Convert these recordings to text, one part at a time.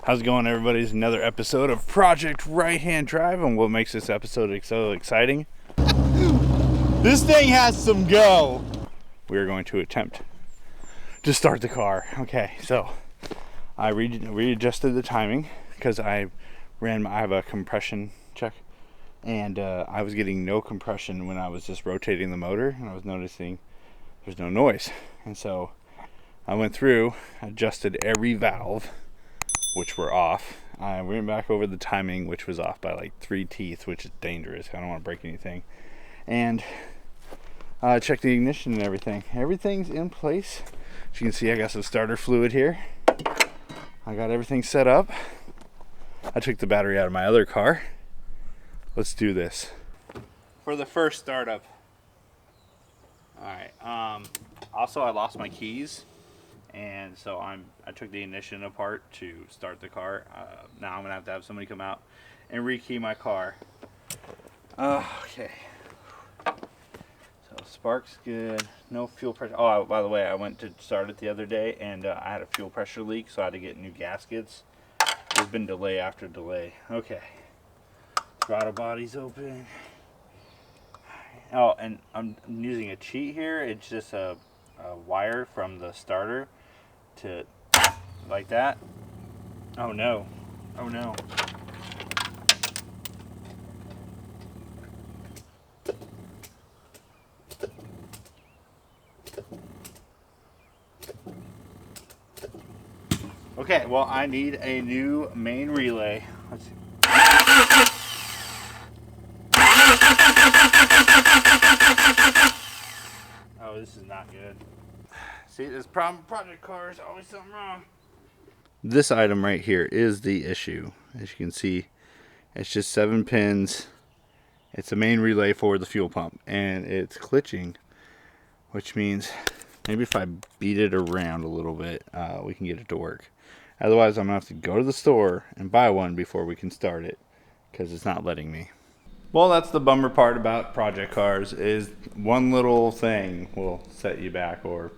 How's it going, everybody? It's another episode of Project Right-Hand Drive, and what makes this episode so exciting? This thing has some go. We are going to attempt to start the car. Okay, so I readjusted the timing because I have a compression check, and I was getting no compression when I was just rotating the motor, and I was noticing there's no noise. And so I went through, adjusted every valve, which were off. I went back over the timing, which was off by like 3 teeth, which is dangerous. I don't want to break anything. And checked the ignition and everything. Everything's in place. As you can see, I got some starter fluid here. I got everything set up. I took the battery out of my other car. Let's do this. For the first startup. Alright, also I lost my keys. And so I took the ignition apart to start the car. Now I'm going to have somebody come out and rekey my car. Okay. So spark's good. No fuel pressure. Oh, by the way, I went to start it the other day and I had a fuel pressure leak, so I had to get new gaskets. There's been delay after delay. Okay. Throttle body's open. Oh, and I'm using a cheat here. It's just a wire from the starter to like that. Oh no. Oh no. Okay, well, I need a new main relay. Let's see. Oh, this is not good. See, this problem project car is always something wrong. This item right here is the issue. As you can see, it's just 7 pins. It's a main relay for the fuel pump, and it's glitching, which means maybe if I beat it around a little bit, we can get it to work. Otherwise, I'm going to have to go to the store and buy one before we can start it, because it's not letting me. Well, that's the bummer part about project cars, is one little thing will set you back, or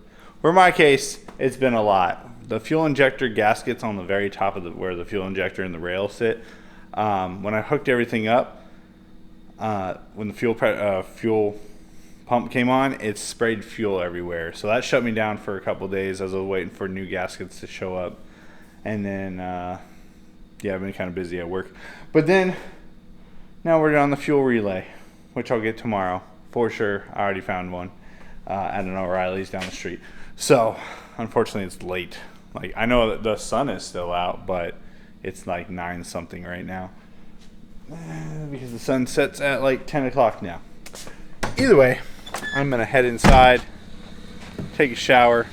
in my case, it's been a lot. The fuel injector gaskets on the very top of where the fuel injector and the rail sit, when I hooked everything up, when the fuel pump came on, it sprayed fuel everywhere. So that shut me down for a couple days as I was waiting for new gaskets to show up. And then, yeah, I've been kind of busy at work. But then, now we're on the fuel relay, which I'll get tomorrow for sure. I already found one at an O'Reilly's down the street. So, unfortunately, it's late. Like, I know that the sun is still out, but it's like 9 something right now, because the sun sets at like 10 o'clock now. Either way, I'm gonna head inside, take a shower,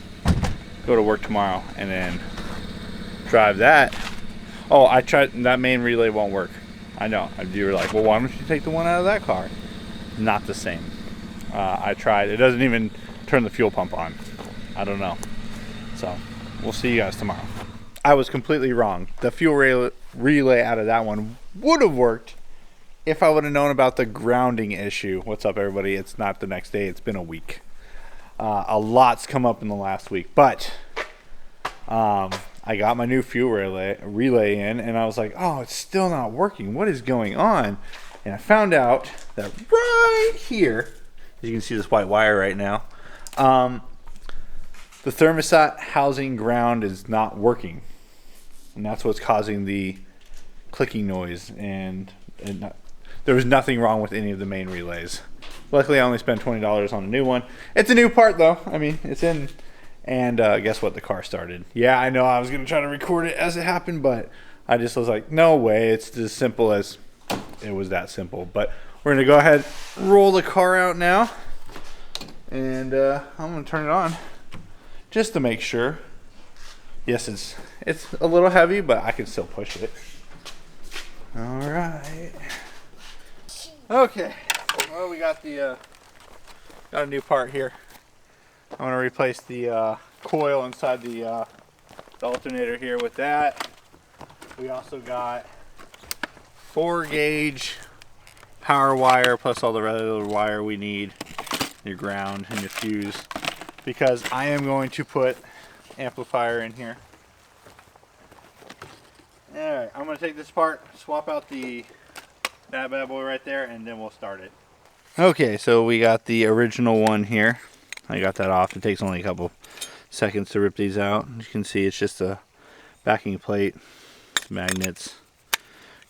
go to work tomorrow, and then drive that. Oh, I tried, that main relay won't work. I know. You were like, well, why don't you take the one out of that car? Not the same. I tried. It doesn't even turn the fuel pump on. I don't know. So, we'll see you guys tomorrow. I was completely wrong. The fuel relay out of that one would have worked if I would have known about the grounding issue. What's up, everybody? It's not the next day. It's been a week. A lot's come up in the last week. But I got my new fuel relay in, and I was like, oh, it's still not working. What is going on? And I found out that right here, as you can see this white wire right now, the thermostat housing ground is not working. And that's what's causing the clicking noise. And there was nothing wrong with any of the main relays. Luckily, I only spent $20 on a new one. It's a new part, though. I mean, it's in. And guess what? The car started. Yeah, I know I was going to try to record it as it happened, but I just was like, no way. It's as simple as it was that simple. But we're going to go ahead, roll the car out now. And I'm going to turn it on just to make sure. Yes, it's a little heavy, but I can still push it. All right. Okay. Well, we got got a new part here. I'm going to replace the coil inside the alternator here with that. We also got 4-gauge power wire plus all the regular wire we need, your ground and your fuse, because I am going to put amplifier in here. Alright, I'm going to take this apart, swap out that bad boy right there, and then we'll start it. Okay, so we got the original one here. I got that off. It takes only a couple seconds to rip these out. As you can see, it's just a backing plate, magnets,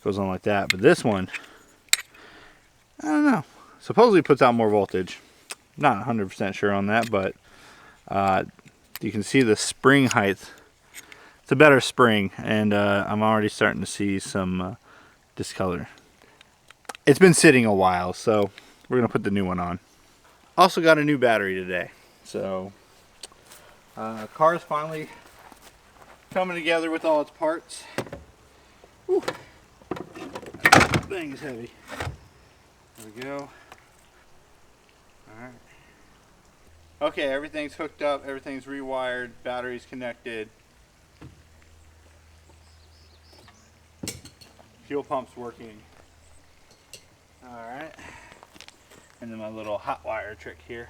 goes on like that. But this one, I don't know. Supposedly puts out more voltage. Not 100% sure on that, but you can see the spring height. It's a better spring, and I'm already starting to see some discolor. It's been sitting a while, so we're gonna put the new one on. Also got a new battery today, so car's finally coming together with all its parts. Whew. That thing is heavy. There we go. Alright. Okay, everything's hooked up, everything's rewired, battery's connected. Fuel pump's working. Alright. And then my little hot wire trick here.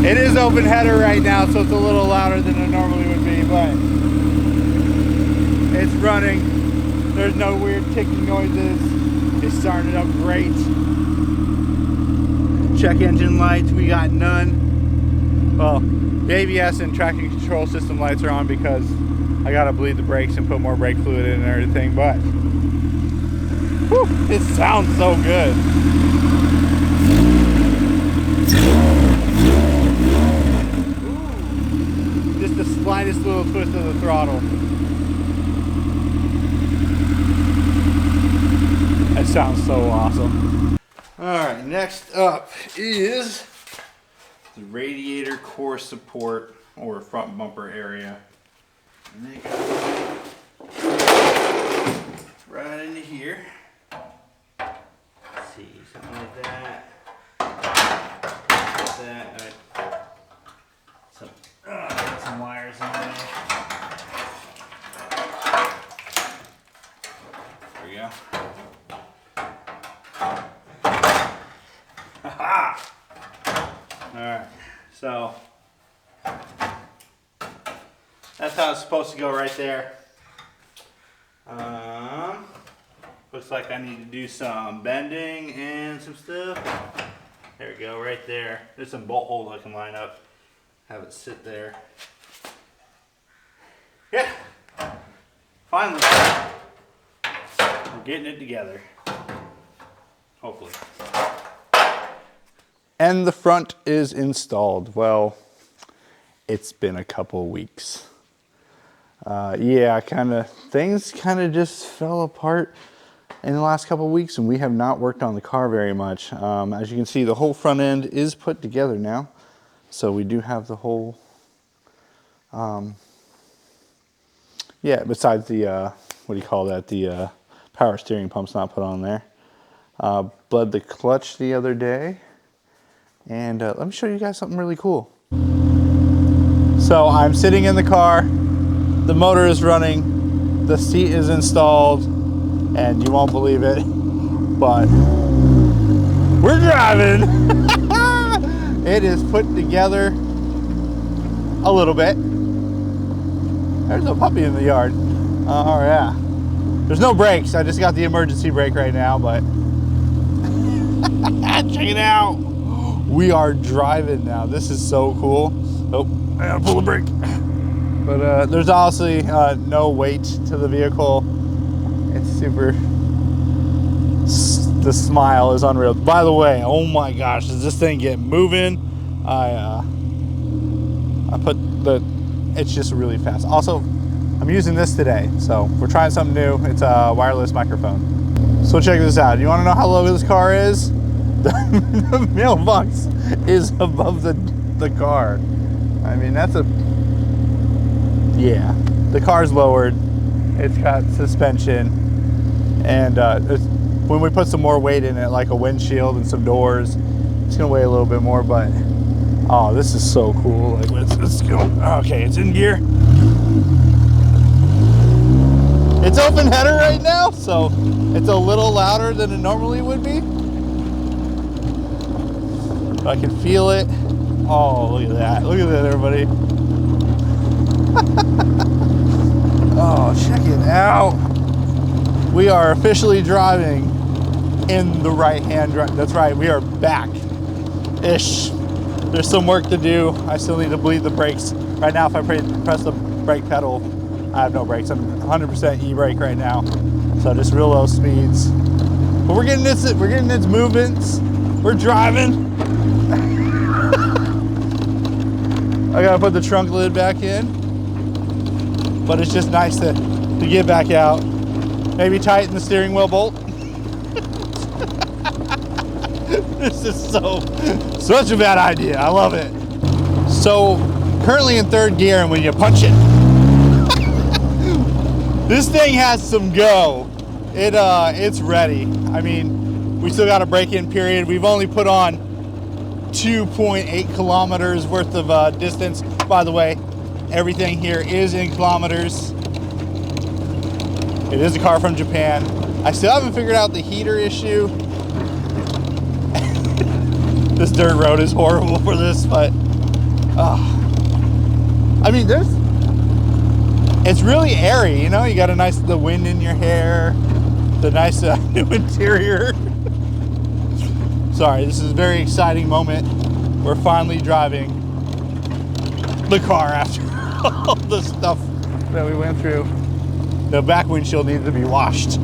It is open header right now, so it's a little louder than it normally would be, but it's running. There's no weird ticking noises. It started up great. Check engine lights, we got none. Well, the ABS and traction control system lights are on because I gotta bleed the brakes and put more brake fluid in and everything, but whew, it sounds so good. Just the slightest little twist of the throttle. That sounds so awesome. Alright, next up is the radiator core support or front bumper area. And they go right into here. Let's see, something like that. Like that. Got some wires in there. There we go. Alright, so that's how it's supposed to go right there. Looks like I need to do some bending and some stuff. There we go, right there. There's some bolt holes I can line up. Have it sit there. Yeah, finally, we're getting it together. Hopefully. And the front is installed. Well, it's been a couple weeks. Yeah, things kind of just fell apart in the last couple weeks, and we have not worked on the car very much. As you can see, the whole front end is put together now. So we do have the whole, yeah, besides the, what do you call that? The power steering pump's not put on there. Bled the clutch the other day. And let me show you guys something really cool. So I'm sitting in the car, the motor is running, the seat is installed, and you won't believe it, but we're driving. It is put together a little bit. There's a puppy in the yard. Oh yeah. There's no brakes. I just got the emergency brake right now, but check it out. We are driving now. This is so cool. Oh, I gotta pull the brake. But there's honestly no weight to the vehicle. It's super. The smile is unreal. By the way, oh my gosh, does this thing get moving? I put the. It's just really fast. Also, I'm using this today, so we're trying something new. It's a wireless microphone. So check this out. You want to know how low this car is? The mailbox is above the car. I mean, that's a. Yeah, the car's lowered. It's got suspension, and when we put some more weight in it, like a windshield and some doors, it's gonna weigh a little bit more. But oh, this is so cool. Like, let's go. Okay, it's in gear. It's open header right now, so it's a little louder than it normally would be. But I can feel it. Oh, look at that. Look at that, everybody. Oh, check it out. We are officially driving in the right-hand drive. That's right, we are back-ish. There's some work to do. I still need to bleed the brakes. Right now, if I press the brake pedal, I have no brakes. I'm 100% e-brake right now. So just real low speeds. But we're getting its movements. We're driving. I gotta put the trunk lid back in. But it's just nice to get back out. Maybe tighten the steering wheel bolt. This is such a bad idea. I love it. So currently in third gear, and when you punch it, this thing has some go. It's ready. I mean, we still got a break-in period. We've only put on 2.8 kilometers worth of distance. By the way, everything here is in kilometers. It is a car from Japan. I still haven't figured out the heater issue. This dirt road is horrible for this, but I mean, it's really airy, you know. You got the wind in your hair, the nice new interior. Sorry, this is a very exciting moment. We're finally driving the car after all the stuff that we went through. The back windshield needs to be washed,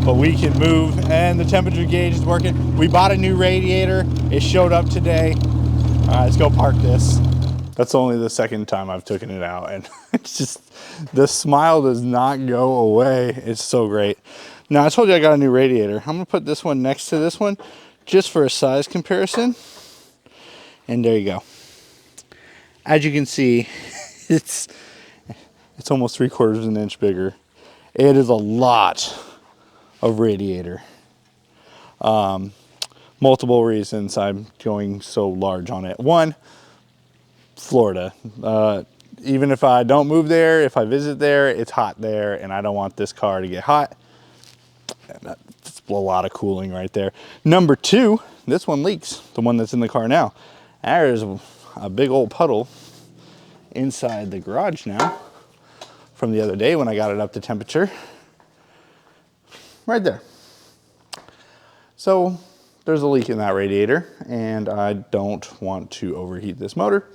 but we can move, and the temperature gauge is working. We bought a new radiator. It showed up today. All right, let's go park this. That's only the second time I've taken it out, and it's just, the smile does not go away. It's so great. Now, I told you I got a new radiator. I'm gonna put this one next to this one just for a size comparison. And there you go. As you can see, it's almost 3/4 of an inch bigger. It is a lot of radiator. Multiple reasons I'm going so large on it. One, Florida. Even if I don't move there, if I visit there, it's hot there, and I don't want this car to get hot. And that's a lot of cooling right there. Number two, this one leaks, the one that's in the car now. There's a big old puddle inside the garage now from the other day when I got it up to temperature. Right there. So there's a leak in that radiator, and I don't want to overheat this motor.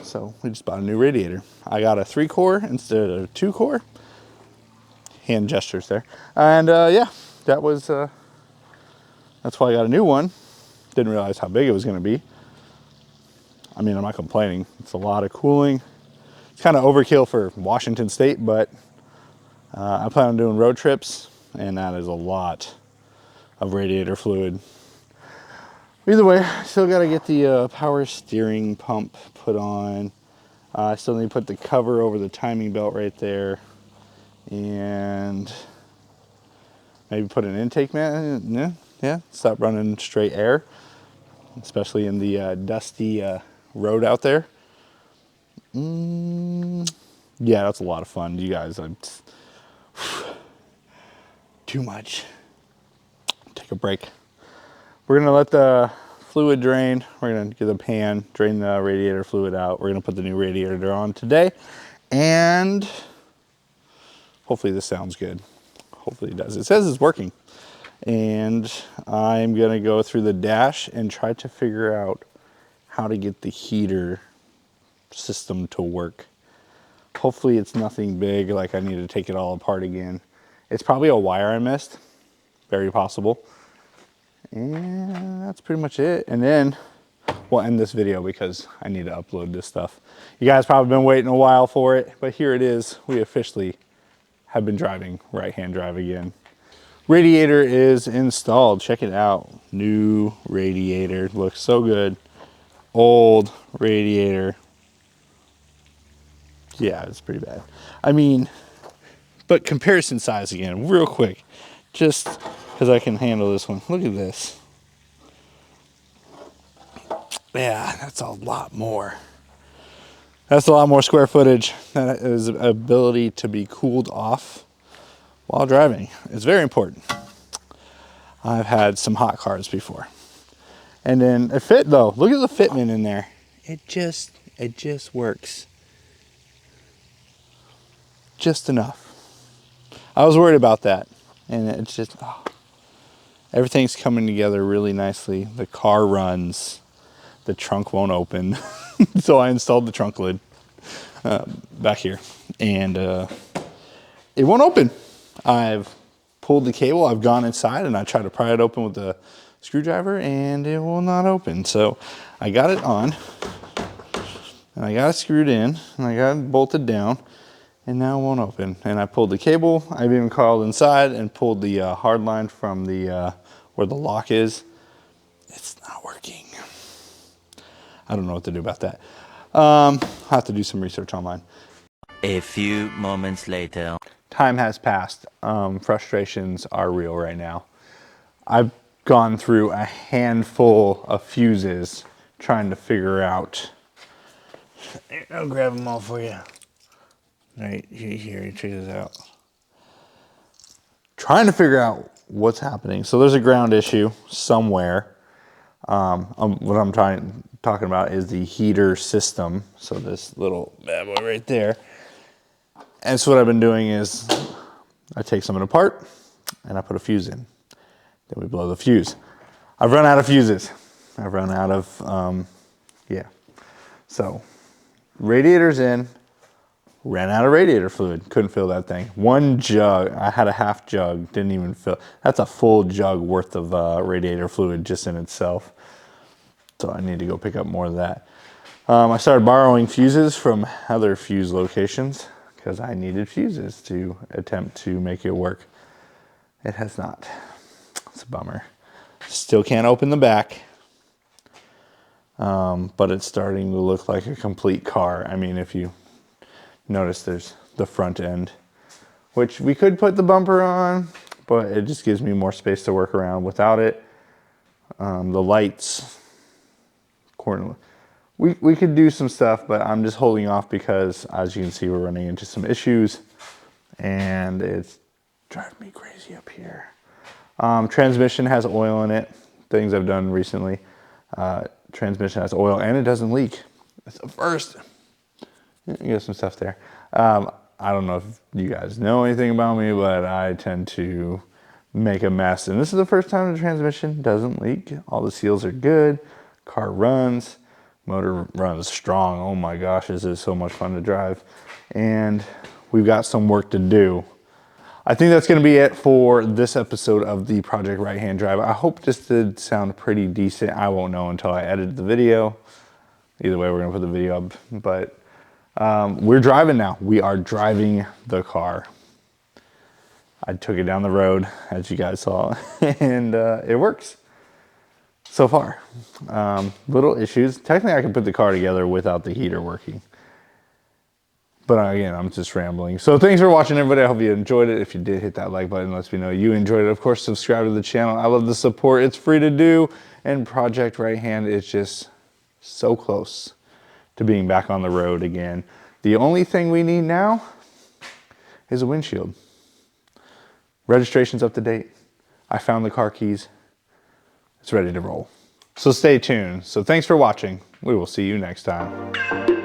So we just bought a new radiator. I got a 3-core instead of a 2-core. Hand gestures there. And yeah, that's why I got a new one. Didn't realize how big it was gonna be. I mean, I'm not complaining. It's a lot of cooling. It's kind of overkill for Washington State, but I plan on doing road trips, and that is a lot of radiator fluid. Either way, still got to get the power steering pump put on. I still need to put the cover over the timing belt right there, and maybe put an intake mat. Yeah, stop running straight air, especially in the dusty road out there. Yeah, that's a lot of fun. You guys, too much. Take a break. We're gonna let the fluid drain. We're gonna get the pan, drain the radiator fluid out. We're gonna put the new radiator on today, and hopefully this sounds good. Hopefully it does. It says it's working. And I'm gonna go through the dash and try to figure out how to get the heater system to work. Hopefully it's nothing big, like I need to take it all apart again. It's probably a wire I missed, very possible. And that's pretty much it. And then we'll end this video because I need to upload this stuff. You guys probably been waiting a while for it, but here it is. We officially have been driving right-hand drive again. Radiator is installed. Check it out. New radiator. Looks so good. Old radiator. Yeah, it's pretty bad. I mean, but comparison size again, real quick. Just because I can handle this one. Look at this. Yeah, that's a lot more. That's a lot more square footage. That is ability to be cooled off while driving. It's very important. I've had some hot cars before. And then it fit though. Look at the fitment in there. It just works. Just enough. I was worried about that. And it's just, oh, everything's coming together really nicely. The car runs. The trunk won't open. So I installed the trunk lid back here. And it won't open. I've pulled the cable. I've gone inside and I tried to pry it open with the screwdriver and it will not open. So I got it on and I got it screwed in and I got it bolted down and now it won't open. And I pulled the cable. I've even crawled inside and pulled the hard line from the where the lock is. It's not working. I don't know what to do about that. I'll have to do some research online. A few moments later. Time has passed. Frustrations are real right now. I've gone through a handful of fuses trying to figure out. I'll grab them all for you. Right here, check this out. Trying to figure out what's happening. So there's a ground issue somewhere. What I'm talking about is the heater system. So this little bad boy right there. And so what I've been doing is I take some of it apart and I put a fuse in. Then we blow the fuse. I've run out of fuses. I've run out of, yeah. So radiator's in, ran out of radiator fluid. Couldn't fill that thing. One jug, I had a half jug, didn't even fill. That's a full jug worth of radiator fluid just in itself. So I need to go pick up more of that. I started borrowing fuses from other fuse locations because I needed fuses to attempt to make it work. It has not. It's a bummer. Still can't open the back, but it's starting to look like a complete car. I mean, if you notice, there's the front end, which we could put the bumper on, but it just gives me more space to work around without it. The lights, we could do some stuff, but I'm just holding off because, as you can see, we're running into some issues, and it's driving me crazy up here. Transmission has oil in it. Things I've done recently. Transmission has oil and it doesn't leak. It's the first. You got some stuff there. I don't know if you guys know anything about me, but I tend to make a mess. And this is the first time the transmission doesn't leak. All the seals are good. Car runs. Motor runs strong. Oh my gosh, this is so much fun to drive. And we've got some work to do. I think that's going to be it for this episode of the Project Right Hand Drive. I hope this did sound pretty decent. I won't know until I edit the video. Either way, we're going to put the video up. But we're driving now. We are driving the car. I took it down the road, as you guys saw, and it works so far. Little issues. Technically, I can put the car together without the heater working. But again, I'm just rambling. So thanks for watching, everybody. I hope you enjoyed it. If you did, hit that like button. Let me know you enjoyed it. Of course, subscribe to the channel. I love the support. It's free to do. And Project Right Hand is just so close to being back on the road again. The only thing we need now is a windshield. Registration's up to date. I found the car keys. It's ready to roll. So stay tuned. So thanks for watching. We will see you next time.